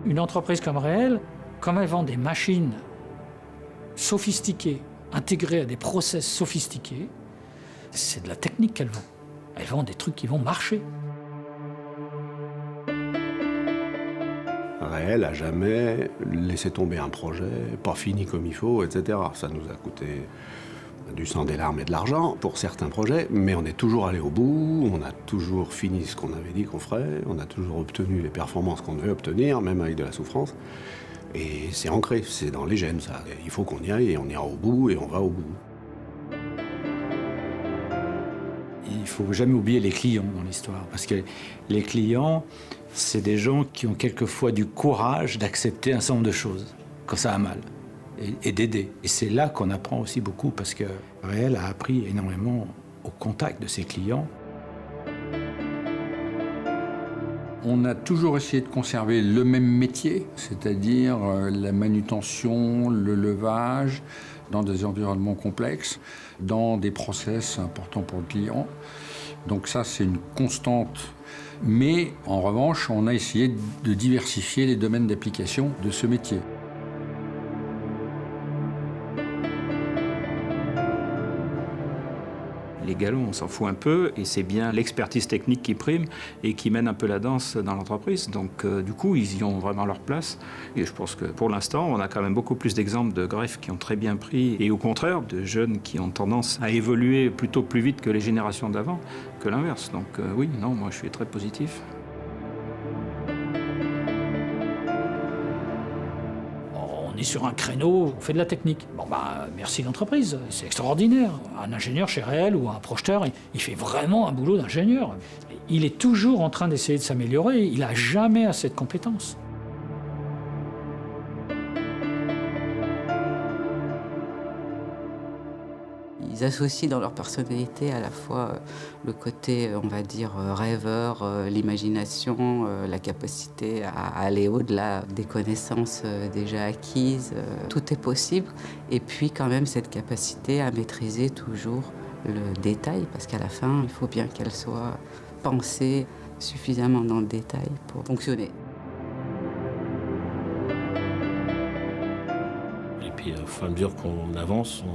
Une entreprise comme Réel, comme elle vend des machines sophistiquées, intégrées à des process sophistiqués, c'est de la technique qu'elle vend. Elle vend des trucs qui vont marcher. Réel a jamais laissé tomber un projet, pas fini comme il faut, etc. Ça nous a coûté du sang, des larmes et de l'argent pour certains projets, mais on est toujours allé au bout, on a toujours fini ce qu'on avait dit qu'on ferait, on a toujours obtenu les performances qu'on devait obtenir, même avec de la souffrance. Et c'est ancré, c'est dans les gènes, ça. Il faut qu'on y aille et on ira au bout et on va au bout. Il ne faut jamais oublier les clients dans l'histoire, parce que les clients, c'est des gens qui ont quelquefois du courage d'accepter un certain nombre de choses quand ça a mal et d'aider. Et c'est là qu'on apprend aussi beaucoup, parce que Réel a appris énormément au contact de ses clients. On a toujours essayé de conserver le même métier, c'est-à-dire la manutention, le levage, dans des environnements complexes, dans des process importants pour le client. Donc ça, c'est une constante. Mais en revanche, on a essayé de diversifier les domaines d'application de ce métier. Les galons, on s'en fout un peu, et c'est bien l'expertise technique qui prime et qui mène un peu la danse dans l'entreprise. Donc du coup, ils y ont vraiment leur place. Et je pense que pour l'instant, on a quand même beaucoup plus d'exemples de greffes qui ont très bien pris, et au contraire, de jeunes qui ont tendance à évoluer plutôt plus vite que les générations d'avant, que l'inverse. Donc oui, non, moi je suis très positif. On est sur un créneau, on fait de la technique. Bon merci l'entreprise, c'est extraordinaire. Un ingénieur chez Réel ou un projeteur, il fait vraiment un boulot d'ingénieur. Il est toujours en train d'essayer de s'améliorer, il n'a jamais assez de compétences. Ils associent dans leur personnalité à la fois le côté, on va dire, rêveur, l'imagination, la capacité à aller au-delà des connaissances déjà acquises. Tout est possible. Et puis quand même cette capacité à maîtriser toujours le détail, parce qu'à la fin, il faut bien qu'elle soit pensée suffisamment dans le détail pour fonctionner. Et puis au fur et à mesure qu'on avance,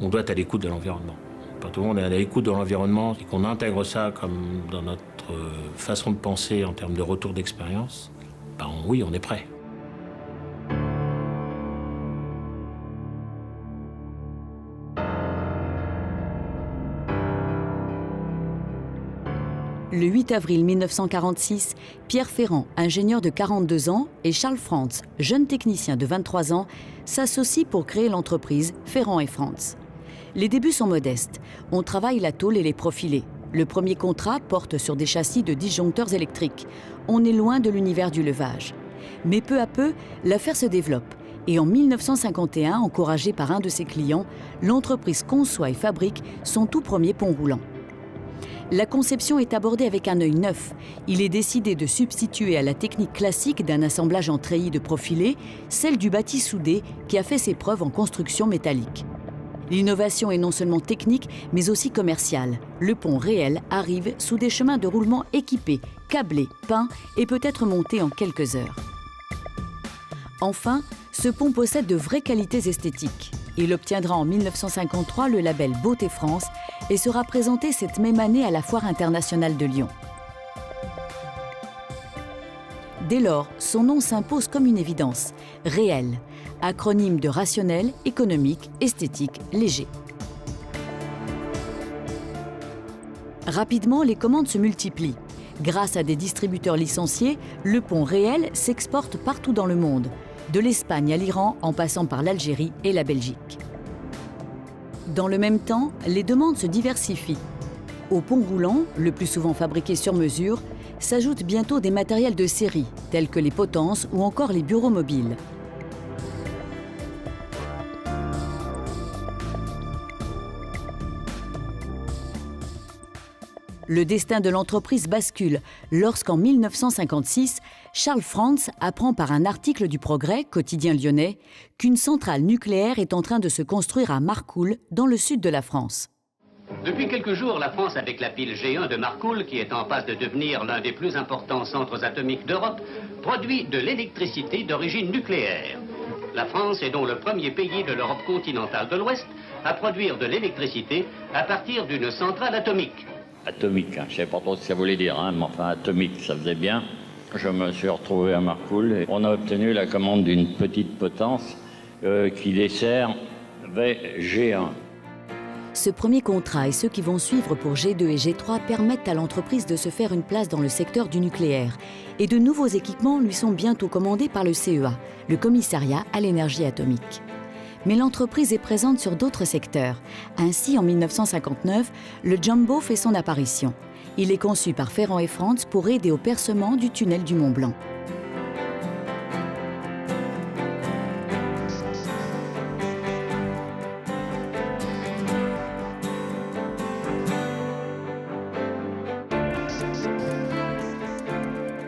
on doit être à l'écoute de l'environnement. Quand tout le monde est à l'écoute de l'environnement et qu'on intègre ça comme dans notre façon de penser en termes de retour d'expérience, ben oui, on est prêt. Le 8 avril 1946, Pierre Ferrand, ingénieur de 42 ans, et Charles Frantz, jeune technicien de 23 ans, s'associent pour créer l'entreprise Ferrand et Frantz. Les débuts sont modestes. On travaille la tôle et les profilés. Le premier contrat porte sur des châssis de disjoncteurs électriques. On est loin de l'univers du levage. Mais peu à peu, l'affaire se développe. Et en 1951, encouragée par un de ses clients, l'entreprise conçoit et fabrique son tout premier pont roulant. La conception est abordée avec un œil neuf. Il est décidé de substituer à la technique classique d'un assemblage en treillis de profilés celle du bâti soudé qui a fait ses preuves en construction métallique. L'innovation est non seulement technique, mais aussi commerciale. Le pont Réel arrive sous des chemins de roulement équipés, câblés, peints et peut être monté en quelques heures. Enfin, ce pont possède de vraies qualités esthétiques. Il obtiendra en 1953 le label Beauté France et sera présenté cette même année à la Foire internationale de Lyon. Dès lors, son nom s'impose comme une évidence. Réel, acronyme de rationnel, économique, esthétique, léger. Rapidement, les commandes se multiplient. Grâce à des distributeurs licenciés, le pont Réel s'exporte partout dans le monde, de l'Espagne à l'Iran en passant par l'Algérie et la Belgique. Dans le même temps, les demandes se diversifient. Au pont roulant, le plus souvent fabriqué sur mesure, s'ajoutent bientôt des matériels de série, tels que les potences ou encore les bureaux mobiles. Le destin de l'entreprise bascule lorsqu'en 1956, Charles Frantz apprend par un article du Progrès, quotidien lyonnais, qu'une centrale nucléaire est en train de se construire à Marcoule, dans le sud de la France. Depuis quelques jours, la France, avec la pile G1 de Marcoule, qui est en passe de devenir l'un des plus importants centres atomiques d'Europe, produit de l'électricité d'origine nucléaire. La France est donc le premier pays de l'Europe continentale de l'Ouest à produire de l'électricité à partir d'une centrale atomique. Atomique, je ne sais pas trop ce que ça voulait dire, mais enfin atomique, ça faisait bien. Je me suis retrouvé à Marcoule et on a obtenu la commande d'une petite potence qui desservait G1. Ce premier contrat et ceux qui vont suivre pour G2 et G3 permettent à l'entreprise de se faire une place dans le secteur du nucléaire. Et de nouveaux équipements lui sont bientôt commandés par le CEA, le Commissariat à l'énergie atomique. Mais l'entreprise est présente sur d'autres secteurs. Ainsi, en 1959, le Jumbo fait son apparition. Il est conçu par Ferrand et Franz pour aider au percement du tunnel du Mont Blanc.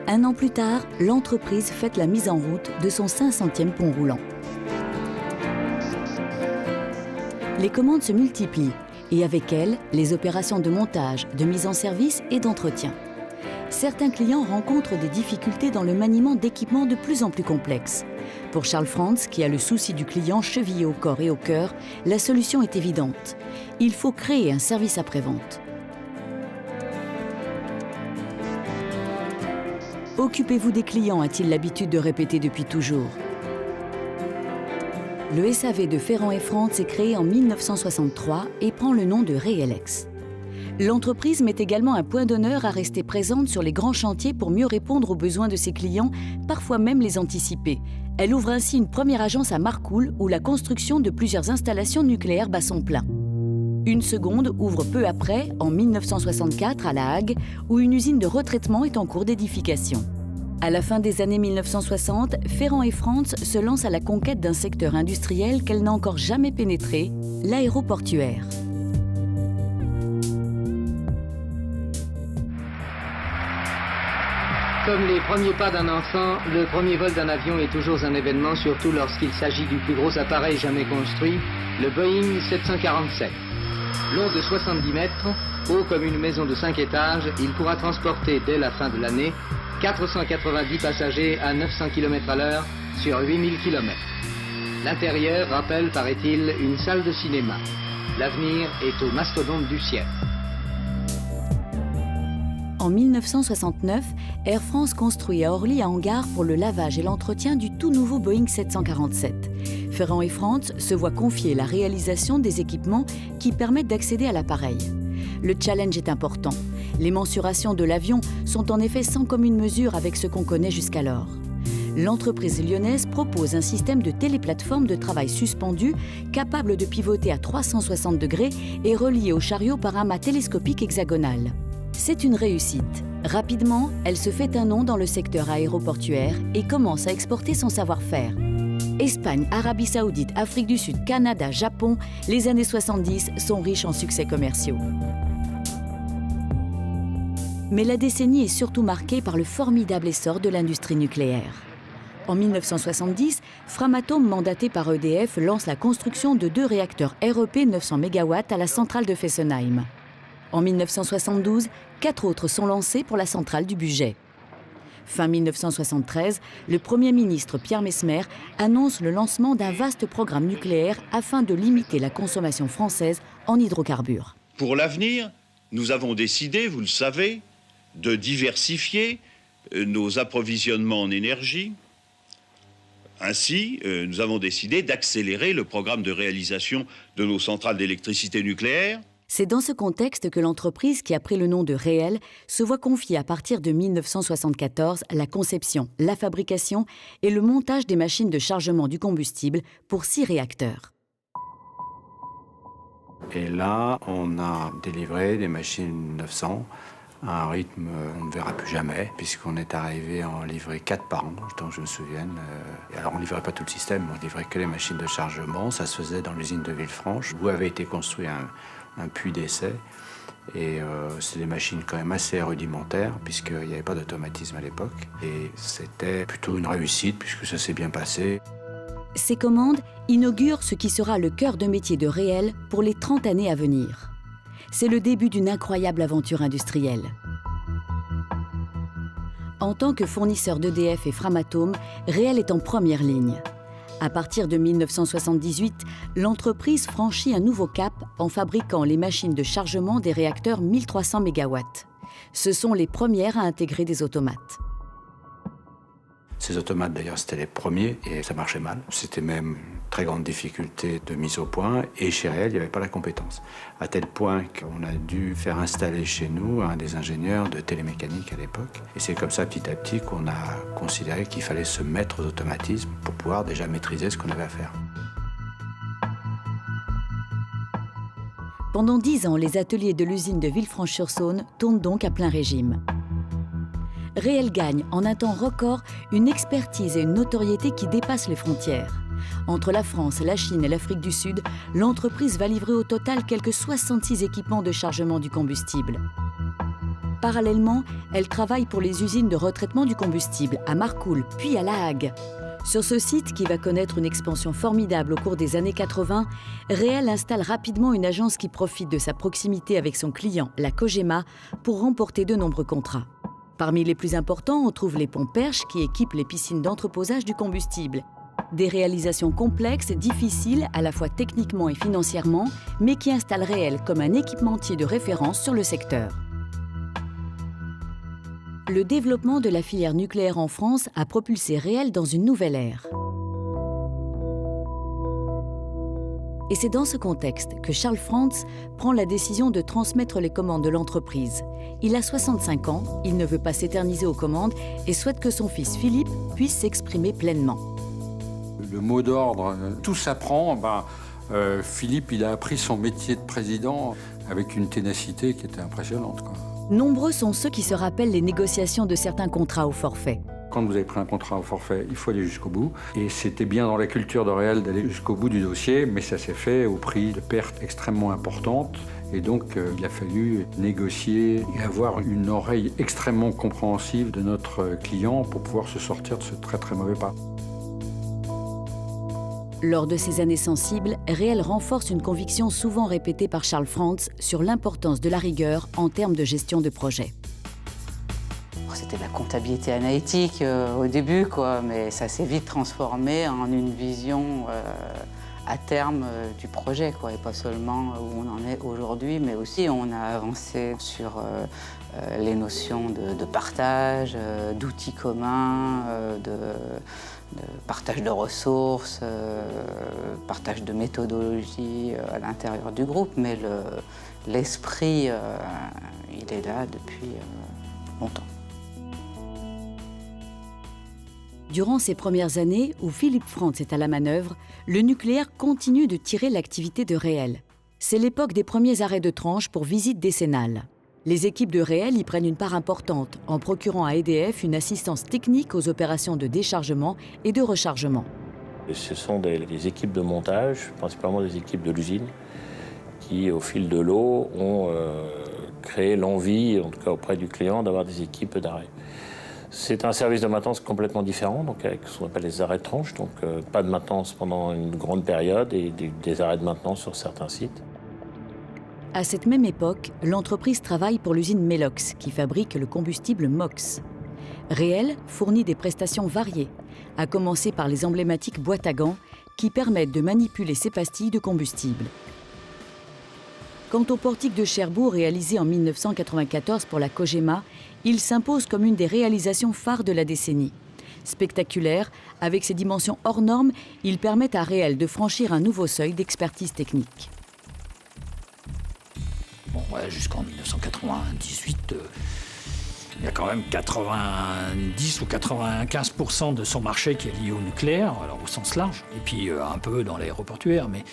Un an plus tard, l'entreprise fête la mise en route de son 500e pont roulant. Les commandes se multiplient et avec elles, les opérations de montage, de mise en service et d'entretien. Certains clients rencontrent des difficultés dans le maniement d'équipements de plus en plus complexes. Pour Charles Franz, qui a le souci du client chevillé au corps et au cœur, la solution est évidente. Il faut créer un service après-vente. Occupez-vous des clients, a-t-il l'habitude de répéter depuis toujours. Le SAV de Ferrand et Franz est créé en 1963 et prend le nom de Reelex. L'entreprise met également un point d'honneur à rester présente sur les grands chantiers pour mieux répondre aux besoins de ses clients, parfois même les anticiper. Elle ouvre ainsi une première agence à Marcoule où la construction de plusieurs installations nucléaires bat son plein. Une seconde ouvre peu après, en 1964, à La Hague, où une usine de retraitement est en cours d'édification. À la fin des années 1960, Ferrand et Franz se lancent à la conquête d'un secteur industriel qu'elle n'a encore jamais pénétré, l'aéroportuaire. Comme les premiers pas d'un enfant, le premier vol d'un avion est toujours un événement, surtout lorsqu'il s'agit du plus gros appareil jamais construit, le Boeing 747. Long de 70 mètres, haut comme une maison de 5 étages, il pourra transporter dès la fin de l'année 490 passagers à 900 km/h sur 8000 km. L'intérieur rappelle, paraît-il, une salle de cinéma. L'avenir est au mastodonte du ciel. En 1969, Air France construit à Orly un hangar pour le lavage et l'entretien du tout nouveau Boeing 747. Ferrand et Franz se voient confier la réalisation des équipements qui permettent d'accéder à l'appareil. Le challenge est important. Les mensurations de l'avion sont en effet sans commune mesure avec ce qu'on connaît jusqu'alors. L'entreprise lyonnaise propose un système de téléplateforme de travail suspendu capable de pivoter à 360 degrés et relié au chariot par un mât télescopique hexagonal. C'est une réussite. Rapidement, elle se fait un nom dans le secteur aéroportuaire et commence à exporter son savoir-faire. Espagne, Arabie Saoudite, Afrique du Sud, Canada, Japon, les années 70 sont riches en succès commerciaux. Mais la décennie est surtout marquée par le formidable essor de l'industrie nucléaire. En 1970, Framatome, mandaté par EDF, lance la construction de 2 réacteurs REP 900 MW à la centrale de Fessenheim. En 1972, 4 autres sont lancés pour la centrale du Bugey. Fin 1973, le Premier ministre Pierre Messmer annonce le lancement d'un vaste programme nucléaire afin de limiter la consommation française en hydrocarbures. Pour l'avenir, nous avons décidé, vous le savez, de diversifier nos approvisionnements en énergie. Ainsi, nous avons décidé d'accélérer le programme de réalisation de nos centrales d'électricité nucléaire. C'est dans ce contexte que l'entreprise, qui a pris le nom de Reel, se voit confier à partir de 1974 la conception, la fabrication et le montage des machines de chargement du combustible pour 6 réacteurs. Et là, on a délivré des machines 900 à un rythme on ne verra plus jamais, puisqu'on est arrivé à en livrer 4 par an, tant que je me souvienne. Alors on ne livrait pas tout le système, on livrait que les machines de chargement. Ça se faisait dans l'usine de Villefranche, où avait été construit un puits d'essai. Et c'est des machines quand même assez rudimentaires, puisqu'il n'y avait pas d'automatisme à l'époque. Et c'était plutôt une réussite, puisque ça s'est bien passé. Ces commandes inaugurent ce qui sera le cœur de métier de Reel pour les 30 années à venir. C'est le début d'une incroyable aventure industrielle. En tant que fournisseur d'EDF et Framatome, Réel est en première ligne. À partir de 1978, l'entreprise franchit un nouveau cap en fabriquant les machines de chargement des réacteurs 1300 MW. Ce sont les premières à intégrer des automates. Ces automates, d'ailleurs, c'était les premiers et ça marchait mal. C'était même une très grande difficulté de mise au point. Et chez Réel, il n'y avait pas la compétence. À tel point qu'on a dû faire installer chez nous un des ingénieurs de télémécanique à l'époque. Et c'est comme ça, petit à petit, qu'on a considéré qu'il fallait se mettre aux automatismes pour pouvoir déjà maîtriser ce qu'on avait à faire. Pendant 10 ans, les ateliers de l'usine de Villefranche-sur-Saône tournent donc à plein régime. Réel gagne, en un temps record, une expertise et une notoriété qui dépassent les frontières. Entre la France, la Chine et l'Afrique du Sud, l'entreprise va livrer au total quelques 66 équipements de chargement du combustible. Parallèlement, elle travaille pour les usines de retraitement du combustible à Marcoule, puis à La Hague. Sur ce site, qui va connaître une expansion formidable au cours des années 80, Réel installe rapidement une agence qui profite de sa proximité avec son client, la Cogema, pour remporter de nombreux contrats. Parmi les plus importants, on trouve les ponts perches qui équipent les piscines d'entreposage du combustible. Des réalisations complexes, difficiles à la fois techniquement et financièrement, mais qui installent Réel comme un équipementier de référence sur le secteur. Le développement de la filière nucléaire en France a propulsé Réel dans une nouvelle ère. Et c'est dans ce contexte que Charles Frantz prend la décision de transmettre les commandes de l'entreprise. Il a 65 ans, il ne veut pas s'éterniser aux commandes et souhaite que son fils Philippe puisse s'exprimer pleinement. Le mot d'ordre, tout s'apprend. Philippe, il a appris son métier de président avec une ténacité qui était impressionnante, quoi. Nombreux sont ceux qui se rappellent les négociations de certains contrats au forfait. Quand vous avez pris un contrat au forfait, il faut aller jusqu'au bout. Et c'était bien dans la culture de Réel d'aller jusqu'au bout du dossier, mais ça s'est fait au prix de pertes extrêmement importantes. Et donc, il a fallu négocier et avoir une oreille extrêmement compréhensive de notre client pour pouvoir se sortir de ce très très mauvais pas. Lors de ces années sensibles, Réel renforce une conviction souvent répétée par Charles Frantz sur l'importance de la rigueur en termes de gestion de projet. C'était de la comptabilité analytique au début, quoi, mais ça s'est vite transformé en une vision à terme du projet, quoi, et pas seulement où on en est aujourd'hui, mais aussi on a avancé sur les notions de partage, d'outils communs, de partage de ressources, partage de méthodologie à l'intérieur du groupe, mais l'esprit, il est là depuis longtemps. Durant ces premières années, où Philippe Frantz est à la manœuvre, le nucléaire continue de tirer l'activité de Réel. C'est l'époque des premiers arrêts de tranche pour visite décennale. Les équipes de Réel y prennent une part importante, en procurant à EDF une assistance technique aux opérations de déchargement et de rechargement. Ce sont des équipes de montage, principalement des équipes de l'usine, qui, au fil de l'eau, ont créé l'envie, en tout cas auprès du client, d'avoir des équipes d'arrêt. C'est un service de maintenance complètement différent, donc avec ce qu'on appelle les arrêts de tranche, donc pas de maintenance pendant une grande période et des arrêts de maintenance sur certains sites. À cette même époque, l'entreprise travaille pour l'usine Melox, qui fabrique le combustible MOX. Réel fournit des prestations variées, à commencer par les emblématiques boîtes à gants qui permettent de manipuler ces pastilles de combustible. Quant au portique de Cherbourg réalisé en 1994 pour la Cogema, il s'impose comme une des réalisations phares de la décennie. Spectaculaire, avec ses dimensions hors normes, il permet à Réel de franchir un nouveau seuil d'expertise technique. Bon, ouais, jusqu'en 1998, il y a quand même 90 ou 95% de son marché qui est lié au nucléaire, alors au sens large, et puis un peu dans l'aéroportuaire, mais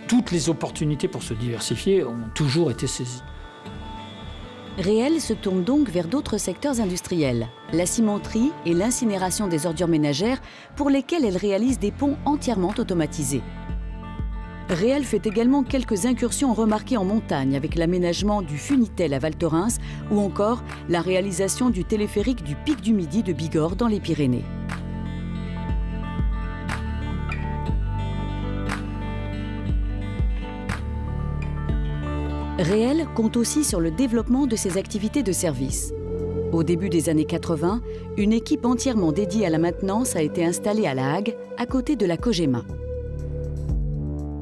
toutes les opportunités pour se diversifier ont toujours été saisies. Réel se tourne donc vers d'autres secteurs industriels, la cimenterie et l'incinération des ordures ménagères, pour lesquelles elle réalise des ponts entièrement automatisés. Réel fait également quelques incursions remarquées en montagne avec l'aménagement du Funitel à Val Thorens ou encore la réalisation du téléphérique du Pic du Midi de Bigorre dans les Pyrénées. Réel compte aussi sur le développement de ses activités de service. Au début des années 80, une équipe entièrement dédiée à la maintenance a été installée à La Hague, à côté de la Cogema.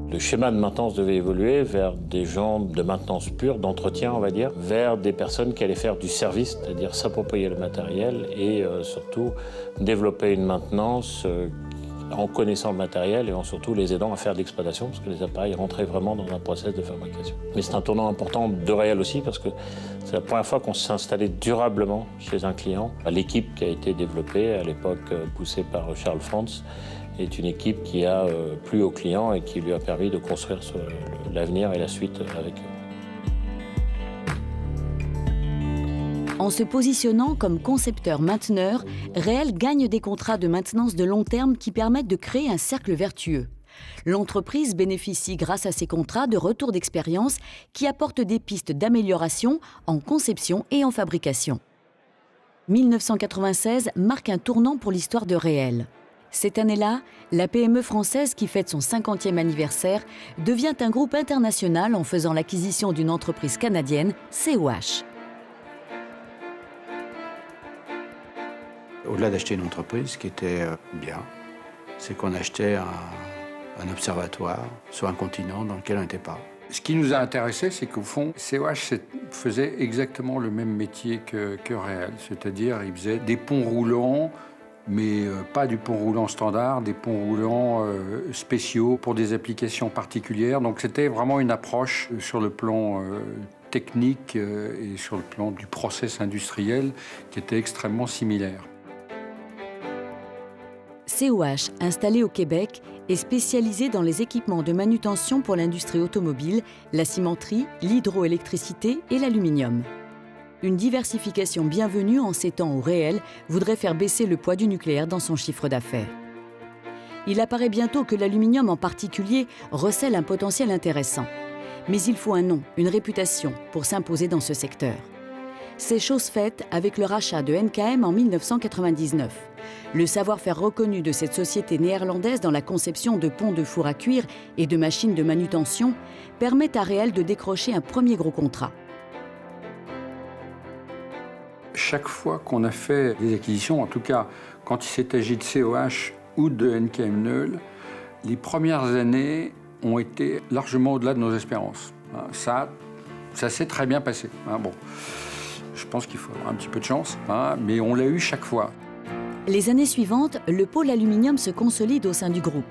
Le schéma de maintenance devait évoluer vers des gens de maintenance pure, d'entretien, on va dire, vers des personnes qui allaient faire du service, c'est-à-dire s'approprier le matériel et surtout développer une maintenance en connaissant le matériel et en surtout les aidant à faire de l'exploitation, parce que les appareils rentraient vraiment dans un process de fabrication. Mais c'est un tournant important de Réel aussi, parce que c'est la première fois qu'on s'est installé durablement chez un client. L'équipe qui a été développée, à l'époque poussée par Charles Frantz, est une équipe qui a plu au client et qui lui a permis de construire l'avenir et la suite avec eux. En se positionnant comme concepteur-mainteneur, Réel gagne des contrats de maintenance de long terme qui permettent de créer un cercle vertueux. L'entreprise bénéficie grâce à ces contrats de retours d'expérience qui apportent des pistes d'amélioration en conception et en fabrication. 1996 marque un tournant pour l'histoire de Réel. Cette année-là, la PME française qui fête son 50e anniversaire devient un groupe international en faisant l'acquisition d'une entreprise canadienne, COH. Au-delà d'acheter une entreprise, ce qui était bien, c'est qu'on achetait un observatoire sur un continent dans lequel on n'était pas. Ce qui nous a intéressé, c'est qu'au fond, COH faisait exactement le même métier que Réel, c'est-à-dire il faisait des ponts roulants, mais pas du pont roulant standard, des ponts roulants spéciaux pour des applications particulières. Donc c'était vraiment une approche sur le plan technique et sur le plan du process industriel qui était extrêmement similaire. COH, installé au Québec, est spécialisé dans les équipements de manutention pour l'industrie automobile, la cimenterie, l'hydroélectricité et l'aluminium. Une diversification bienvenue en ces temps où Réel voudrait faire baisser le poids du nucléaire dans son chiffre d'affaires. Il apparaît bientôt que l'aluminium en particulier recèle un potentiel intéressant. Mais il faut un nom, une réputation pour s'imposer dans ce secteur. C'est chose faite avec le rachat de NKM en 1999. Le savoir-faire reconnu de cette société néerlandaise dans la conception de ponts de four à cuire et de machines de manutention permet à Réel de décrocher un premier gros contrat. Chaque fois qu'on a fait des acquisitions, en tout cas quand il s'est agi de COH ou de NKM Neul, les premières années ont été largement au-delà de nos espérances. Ça s'est très bien passé. Bon, je pense qu'il faut avoir un petit peu de chance, mais on l'a eu chaque fois. Les années suivantes, le pôle aluminium se consolide au sein du groupe.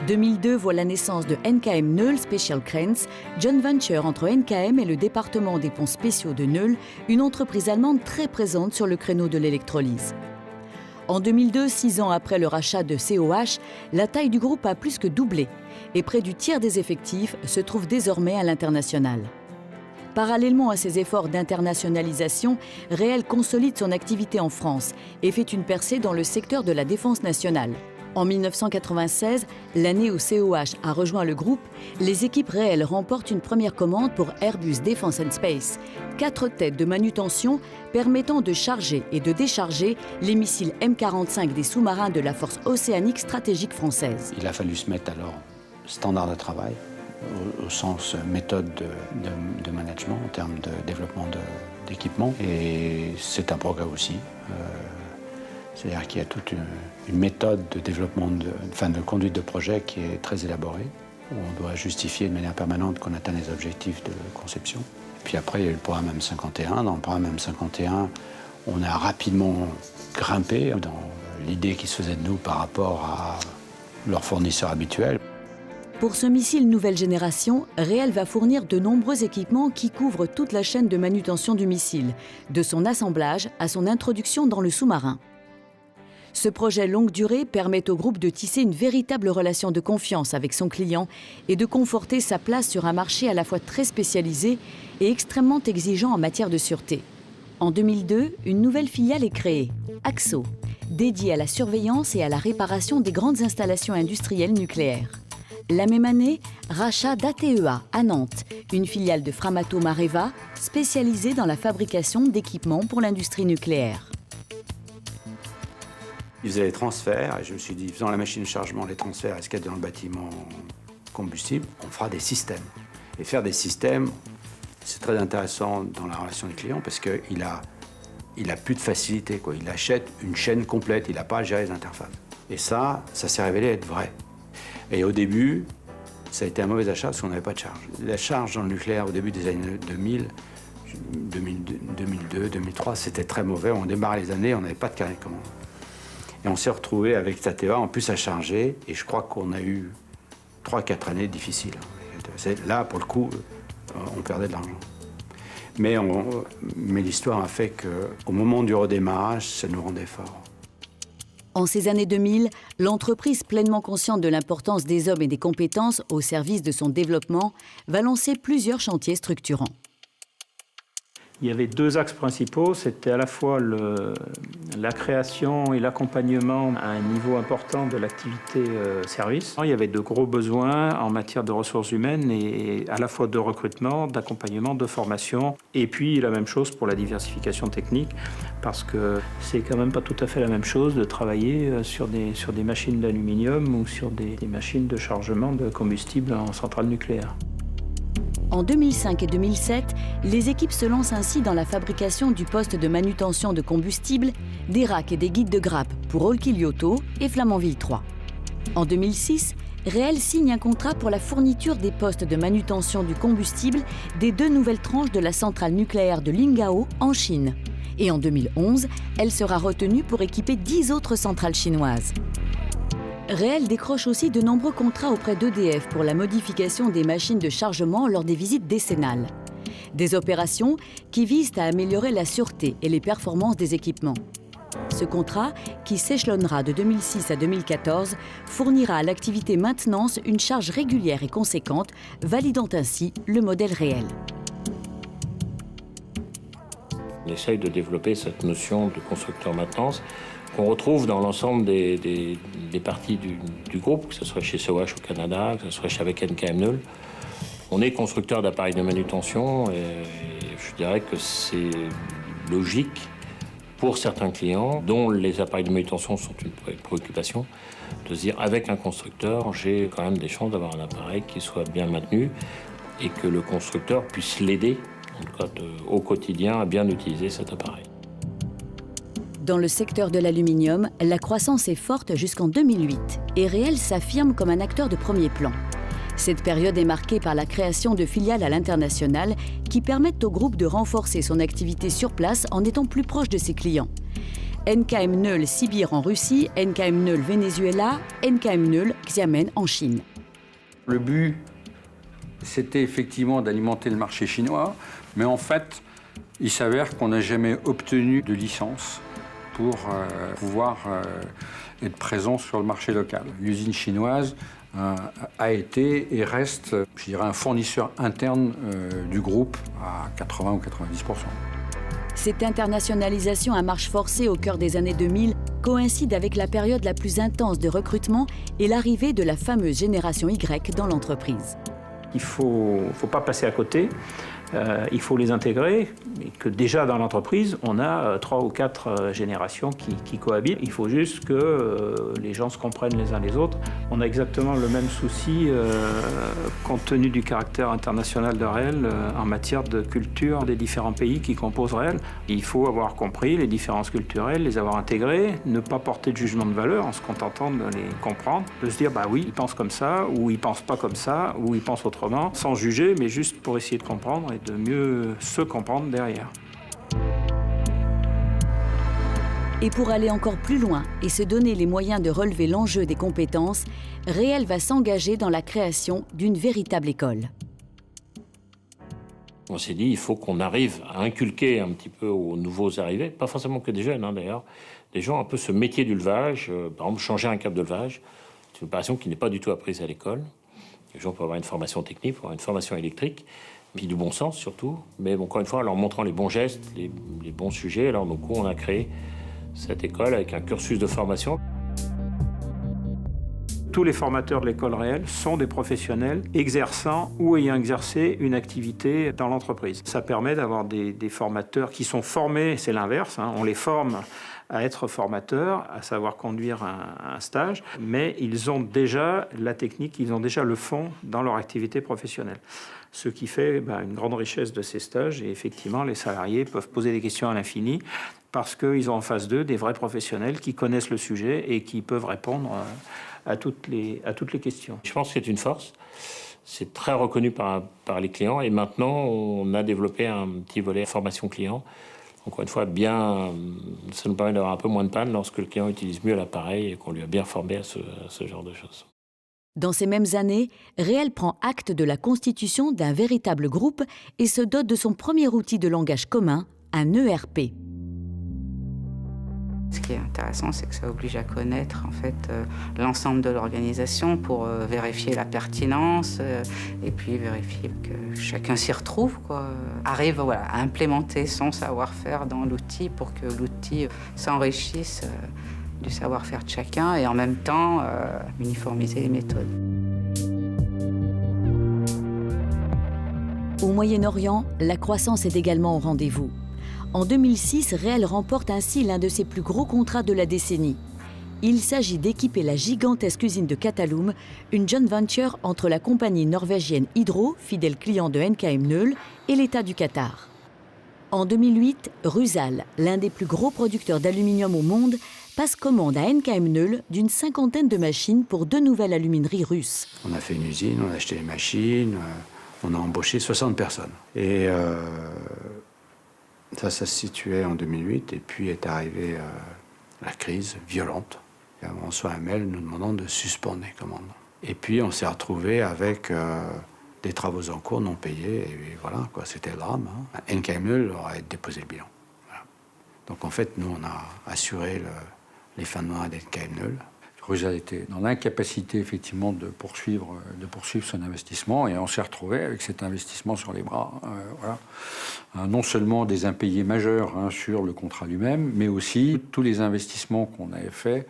2002 voit la naissance de NKM Neul Special Cranes, joint venture entre NKM et le département des ponts spéciaux de Neul, une entreprise allemande très présente sur le créneau de l'électrolyse. En 2002, 6 ans après le rachat de COH, la taille du groupe a plus que doublé et près du tiers des effectifs se trouvent désormais à l'international. Parallèlement à ses efforts d'internationalisation, Réel consolide son activité en France et fait une percée dans le secteur de la défense nationale. En 1996, l'année où COH a rejoint le groupe, les équipes Réel remportent une première commande pour Airbus Defence and Space, 4 têtes de manutention permettant de charger et de décharger les missiles M45 des sous-marins de la force océanique stratégique française. Il a fallu se mettre alors standard de travail, au sens méthode de management en termes de développement d'équipement. Et c'est un progrès aussi. C'est-à-dire qu'il y a toute une méthode de développement, de conduite de projet qui est très élaborée, où on doit justifier de manière permanente qu'on atteint les objectifs de conception. Et puis après, il y a eu le programme M51. Dans le programme M51, on a rapidement grimpé dans l'idée qui se faisait de nous par rapport à leurs fournisseurs habituels. Pour ce missile nouvelle génération, Réel va fournir de nombreux équipements qui couvrent toute la chaîne de manutention du missile, de son assemblage à son introduction dans le sous-marin. Ce projet longue durée permet au groupe de tisser une véritable relation de confiance avec son client et de conforter sa place sur un marché à la fois très spécialisé et extrêmement exigeant en matière de sûreté. En 2002, une nouvelle filiale est créée, Axo, dédiée à la surveillance et à la réparation des grandes installations industrielles nucléaires. La même année, rachat d'ATEA à Nantes, une filiale de Framato Mareva spécialisée dans la fabrication d'équipements pour l'industrie nucléaire. Ils faisaient les transferts et je me suis dit, faisant la machine de chargement, les transferts, est-ce qu'il y a dans le bâtiment combustible, on fera des systèmes. Et faire des systèmes, c'est très intéressant dans la relation du client parce qu'il a il n'a plus de facilité, quoi. Il achète une chaîne complète, il n'a pas à gérer les interfaces. Et ça s'est révélé être vrai. Et au début, ça a été un mauvais achat parce qu'on n'avait pas de charge. La charge dans le nucléaire au début des années 2000, 2002, 2003, c'était très mauvais. On démarrait les années, on n'avait pas de carnet de commande. Et on s'est retrouvé avec Statea en plus à charger, et je crois qu'on a eu 3-4 années difficiles. Là, pour le coup, on perdait de l'argent. Mais l'histoire a fait qu'au moment du redémarrage, ça nous rendait forts. En ces années 2000, l'entreprise, pleinement consciente de l'importance des hommes et des compétences au service de son développement, va lancer plusieurs chantiers structurants. Il y avait deux axes principaux, c'était à la fois la création et l'accompagnement à un niveau important de l'activité service. Il y avait de gros besoins en matière de ressources humaines et à la fois de recrutement, d'accompagnement, de formation. Et puis la même chose pour la diversification technique, parce que c'est quand même pas tout à fait la même chose de travailler sur des machines d'aluminium ou sur des machines de chargement de combustible en centrale nucléaire. En 2005 et 2007, les équipes se lancent ainsi dans la fabrication du poste de manutention de combustible, des racks et des guides de grappe pour Olkiluoto et Flamanville 3. En 2006, Réel signe un contrat pour la fourniture des postes de manutention du combustible des 2 nouvelles tranches de la centrale nucléaire de Lingao en Chine. Et en 2011, elle sera retenue pour équiper 10 autres centrales chinoises. Réel décroche aussi de nombreux contrats auprès d'EDF pour la modification des machines de chargement lors des visites décennales. Des opérations qui visent à améliorer la sûreté et les performances des équipements. Ce contrat, qui s'échelonnera de 2006 à 2014, fournira à l'activité maintenance une charge régulière et conséquente, validant ainsi le modèle Réel. On essaye de développer cette notion de constructeur maintenance qu'on retrouve dans l'ensemble des parties du groupe, que ce soit chez Sowash au Canada, que ce soit avec NKM0. On est constructeur d'appareils de manutention et je dirais que c'est logique pour certains clients dont les appareils de manutention sont une préoccupation, de se dire avec un constructeur, j'ai quand même des chances d'avoir un appareil qui soit bien maintenu et que le constructeur puisse l'aider en tout cas au quotidien à bien utiliser cet appareil. Dans le secteur de l'aluminium, la croissance est forte jusqu'en 2008 et Réel s'affirme comme un acteur de premier plan. Cette période est marquée par la création de filiales à l'international qui permettent au groupe de renforcer son activité sur place en étant plus proche de ses clients. NKM0 Sibir en Russie, NKM0 Venezuela, NKM0 Xiamen en Chine. Le but, c'était effectivement d'alimenter le marché chinois, mais en fait, il s'avère qu'on n'a jamais obtenu de licence pour pouvoir être présent sur le marché local. L'usine chinoise a été et reste, je dirais, un fournisseur interne du groupe à 80 ou 90%. Cette internationalisation à marche forcée au cœur des années 2000 coïncide avec la période la plus intense de recrutement et l'arrivée de la fameuse génération Y dans l'entreprise. Il ne faut pas passer à côté. Il faut les intégrer, et que déjà dans l'entreprise, on a 3 ou 4 générations qui cohabitent. Il faut juste que les gens se comprennent les uns les autres. On a exactement le même souci, compte tenu du caractère international de Réel, en matière de culture des différents pays qui composent Réel. Il faut avoir compris les différences culturelles, les avoir intégrées, ne pas porter de jugement de valeur en se contentant de les comprendre, de se dire bah oui, ils pensent comme ça, ou ils pensent pas comme ça, ou ils pensent autrement, sans juger, mais juste pour essayer de comprendre de mieux se comprendre derrière. Et pour aller encore plus loin et se donner les moyens de relever l'enjeu des compétences, Réel va s'engager dans la création d'une véritable école. On s'est dit, il faut qu'on arrive à inculquer un petit peu aux nouveaux arrivés, pas forcément que des jeunes d'ailleurs, des gens un peu ce métier du levage, par exemple changer un câble de levage, c'est une opération qui n'est pas du tout apprise à l'école. Les gens peuvent avoir une formation technique, peuvent avoir une formation électrique, puis du bon sens surtout, mais encore une fois, en leur montrant les bons gestes, les bons sujets. Alors, du coup, on a créé cette école avec un cursus de formation. Tous les formateurs de l'école Réel sont des professionnels exerçant ou ayant exercé une activité dans l'entreprise. Ça permet d'avoir des formateurs qui sont formés, c'est l'inverse, on les forme à être formateurs, à savoir conduire un stage, mais ils ont déjà la technique, ils ont déjà le fond dans leur activité professionnelle. Ce qui fait une grande richesse de ces stages, et effectivement, les salariés peuvent poser des questions à l'infini, parce qu'ils ont en face d'eux des vrais professionnels qui connaissent le sujet et qui peuvent répondre à toutes les questions. Je pense que c'est une force. C'est très reconnu par les clients. Et maintenant, on a développé un petit volet formation client. Encore une fois, ça nous permet d'avoir un peu moins de panne lorsque le client utilise mieux l'appareil et qu'on lui a bien formé à ce genre de choses. Dans ces mêmes années, Réel prend acte de la constitution d'un véritable groupe et se dote de son premier outil de langage commun, un ERP. Ce qui est intéressant, c'est que ça oblige à connaître en fait l'ensemble de l'organisation pour vérifier la pertinence et puis vérifier que chacun s'y retrouve, quoi. Arrive à implémenter son savoir-faire dans l'outil pour que l'outil s'enrichisse du savoir-faire de chacun et en même temps uniformiser les méthodes. Au Moyen-Orient, la croissance est également au rendez-vous. En 2006, Réel remporte ainsi l'un de ses plus gros contrats de la décennie. Il s'agit d'équiper la gigantesque usine de Qatalum, une joint venture entre la compagnie norvégienne Hydro, fidèle client de NKM Neul, et l'État du Qatar. En 2008, Rusal, l'un des plus gros producteurs d'aluminium au monde, passe commande à NKM Neul d'une 50aine de machines pour 2 nouvelles alumineries russes. On a fait une usine, on a acheté les machines, on a embauché 60 personnes. Et ça se situait en 2008, et puis est arrivée la crise violente. Et on reçoit un mail nous demandant de suspendre les commandes. Et puis on s'est retrouvé avec des travaux en cours non payés, et voilà, quoi, c'était le drame. NKM Neul aurait déposé le bilan. Voilà. Donc en fait, nous, on a assuré les fins de mois d'NKM Neul. Rusal était dans l'incapacité effectivement de poursuivre son investissement, et on s'est retrouvé avec cet investissement sur les bras. Non seulement des impayés majeurs sur le contrat lui-même, mais aussi tous les investissements qu'on avait faits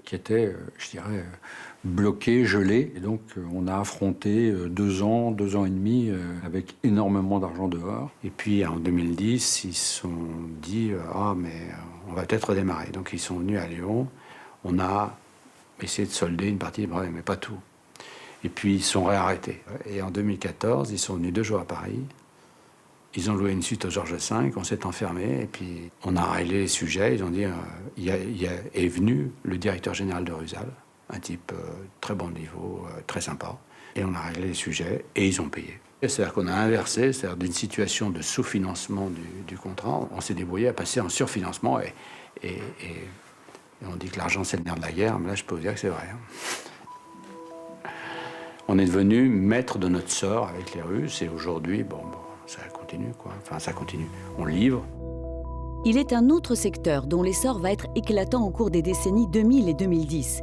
qui étaient, je dirais, bloqués, gelés. Et donc on a affronté 2 ans et demi avec énormément d'argent dehors. Et puis en 2010, ils se sont dit mais on va peut-être redémarrer. Donc ils sont venus à Lyon. On a essayé de solder une partie des problèmes, mais pas tout. Et puis, ils sont réarrêtés. Et en 2014, ils sont venus 2 jours à Paris. Ils ont loué une suite au Georges V, on s'est enfermés, et puis on a réglé les sujets. Ils ont dit, est venu le directeur général de Rusal, un type très bon niveau, très sympa. Et on a réglé les sujets, et ils ont payé. C'est-à-dire qu'on a inversé, c'est-à-dire d'une situation de sous-financement du contrat, on s'est débrouillé à passer en surfinancement, et on dit que l'argent, c'est le nerf de la guerre, mais là, je peux vous dire que c'est vrai. On est devenu maître de notre sort avec les Russes, et aujourd'hui, ça continue, quoi. Enfin, ça continue. On livre. Il est un autre secteur dont l'essor va être éclatant au cours des décennies 2000 et 2010.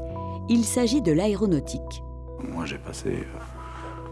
Il s'agit de l'aéronautique. Moi, j'ai passé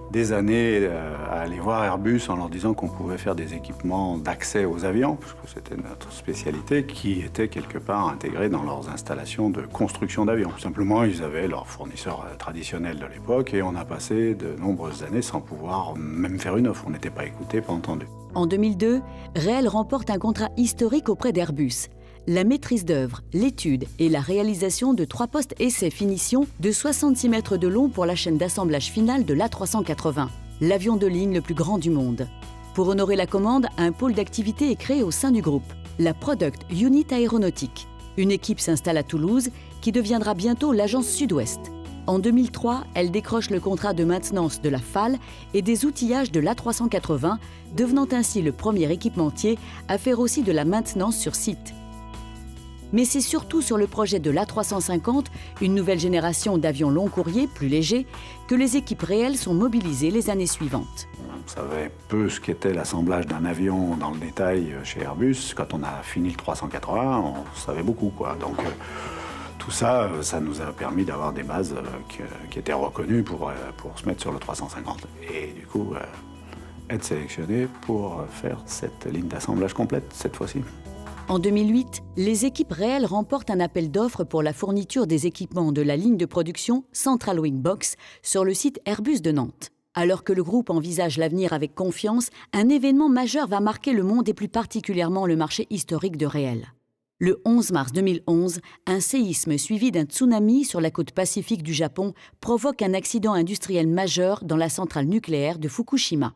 des années à aller voir Airbus en leur disant qu'on pouvait faire des équipements d'accès aux avions, parce que c'était notre spécialité, qui était quelque part intégrée dans leurs installations de construction d'avions. Simplement, ils avaient leurs fournisseurs traditionnels de l'époque, et on a passé de nombreuses années sans pouvoir même faire une offre. On n'était pas écouté, pas entendu. En 2002, Réel remporte un contrat historique auprès d'Airbus. La maîtrise d'œuvre, l'étude et la réalisation de 3 postes essais-finition de 66 mètres de long pour la chaîne d'assemblage finale de l'A380, l'avion de ligne le plus grand du monde. Pour honorer la commande, un pôle d'activité est créé au sein du groupe, la Product Unit Aéronautique. Une équipe s'installe à Toulouse qui deviendra bientôt l'agence Sud-Ouest. En 2003, elle décroche le contrat de maintenance de la FAL et des outillages de l'A380, devenant ainsi le premier équipementier à faire aussi de la maintenance sur site. Mais c'est surtout sur le projet de l'A350, une nouvelle génération d'avions long courrier, plus légers, que les équipes Réel sont mobilisées les années suivantes. On savait peu ce qu'était l'assemblage d'un avion dans le détail chez Airbus. Quand on a fini le 380, on savait beaucoup, quoi. Donc tout ça, ça nous a permis d'avoir des bases qui étaient reconnues pour se mettre sur le 350. Et du coup, être sélectionné pour faire cette ligne d'assemblage complète cette fois-ci. En 2008, les équipes Réel remportent un appel d'offres pour la fourniture des équipements de la ligne de production Central Wing Box sur le site Airbus de Nantes. Alors que le groupe envisage l'avenir avec confiance, un événement majeur va marquer le monde et plus particulièrement le marché historique de Réel. Le 11 mars 2011, un séisme suivi d'un tsunami sur la côte pacifique du Japon provoque un accident industriel majeur dans la centrale nucléaire de Fukushima.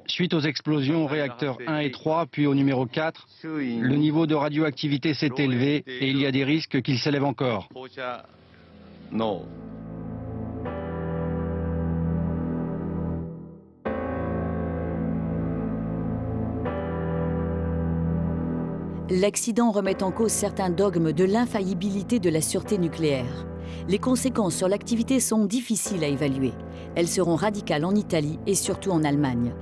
Suite aux explosions au réacteur 1 et 3, puis au numéro 4, le niveau de radioactivité s'est élevé et il y a des risques qu'il s'élève encore. L'accident remet en cause certains dogmes de l'infaillibilité de la sûreté nucléaire. Les conséquences sur l'activité sont difficiles à évaluer. Elles seront radicales en Italie et surtout en Allemagne.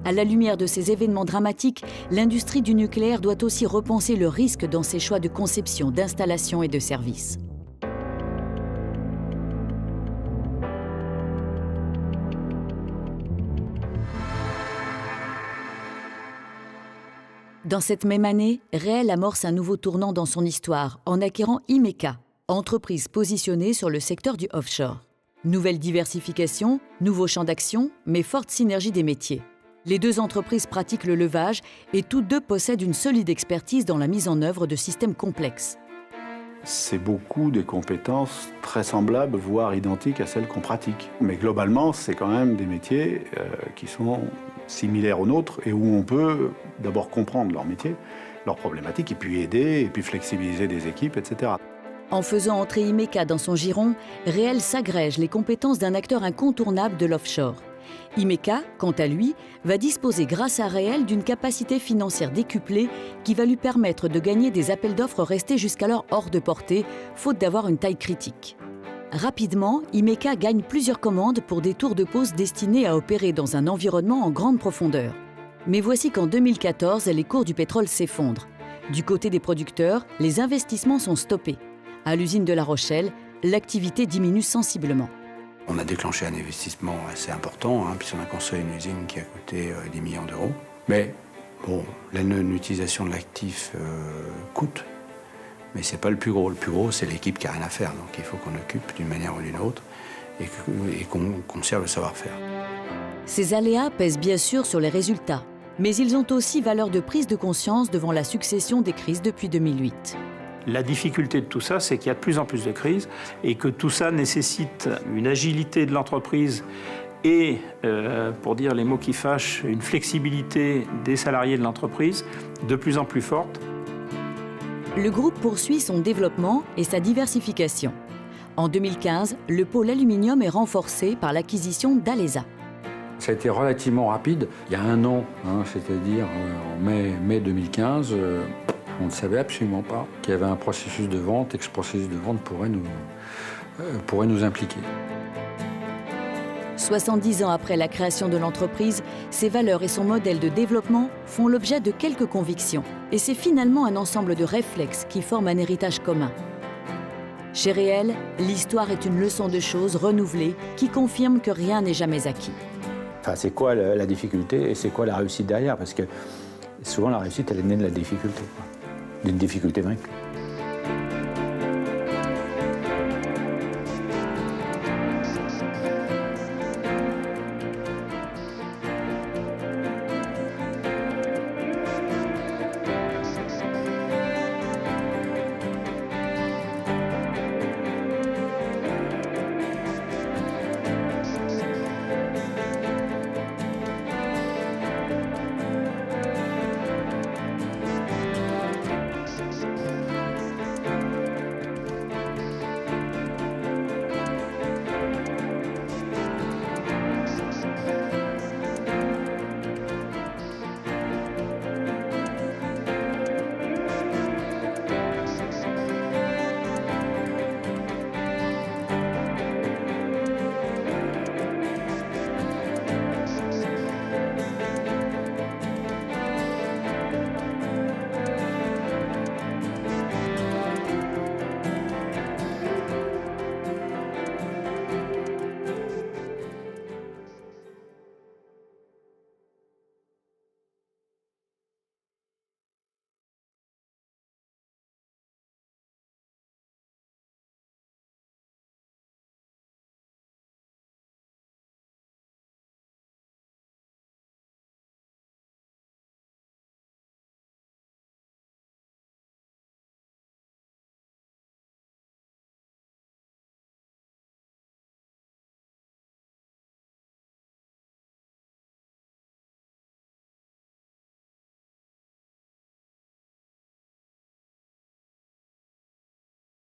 À la lumière de ces événements dramatiques, l'industrie du nucléaire doit aussi repenser le risque dans ses choix de conception, d'installation et de service. Dans cette même année, Reel amorce un nouveau tournant dans son histoire en acquérant Imeca, entreprise positionnée sur le secteur du offshore. Nouvelle diversification, nouveau champ d'action, mais forte synergie des métiers. Les deux entreprises pratiquent le levage et toutes deux possèdent une solide expertise dans la mise en œuvre de systèmes complexes. C'est beaucoup des compétences très semblables, voire identiques à celles qu'on pratique. Mais globalement, c'est quand même des métiers qui sont similaires aux nôtres et où on peut d'abord comprendre leur métier, leurs problématiques, et puis aider, et puis flexibiliser des équipes, etc. En faisant entrer Imeca dans son giron, Reel s'agrège les compétences d'un acteur incontournable de l'offshore. Imeca, quant à lui, va disposer grâce à Reel d'une capacité financière décuplée qui va lui permettre de gagner des appels d'offres restés jusqu'alors hors de portée, faute d'avoir une taille critique. Rapidement, Imeca gagne plusieurs commandes pour des tours de pause destinés à opérer dans un environnement en grande profondeur. Mais voici qu'en 2014, les cours du pétrole s'effondrent. Du côté des producteurs, les investissements sont stoppés. À l'usine de La Rochelle, l'activité diminue sensiblement. On a déclenché un investissement assez important, puisqu'on a construit une usine qui a coûté 10 millions d'euros. Mais bon, la non-utilisation de l'actif coûte. Mais ce n'est pas le plus gros. Le plus gros, c'est l'équipe qui n'a rien à faire. Donc il faut qu'on occupe d'une manière ou d'une autre et qu'on conserve le savoir-faire. Ces aléas pèsent bien sûr sur les résultats, mais ils ont aussi valeur de prise de conscience devant la succession des crises depuis 2008. La difficulté de tout ça, c'est qu'il y a de plus en plus de crises et que tout ça nécessite une agilité de l'entreprise et, pour dire les mots qui fâchent, une flexibilité des salariés de l'entreprise de plus en plus forte. Le groupe poursuit son développement et sa diversification. En 2015, le pôle aluminium est renforcé par l'acquisition d'Alesa. Ça a été relativement rapide. Il y a un an, c'est-à-dire en mai 2015, on ne savait absolument pas qu'il y avait un processus de vente et que ce processus de vente pourrait nous impliquer. 70 ans après la création de l'entreprise, ses valeurs et son modèle de développement font l'objet de quelques convictions. Et c'est finalement un ensemble de réflexes qui forment un héritage commun. Chez Reel, l'histoire est une leçon de choses renouvelée qui confirme que rien n'est jamais acquis. Enfin, c'est quoi la difficulté et c'est quoi la réussite derrière? Parce que souvent la réussite, elle est née de la difficulté, d'une difficulté vaincue.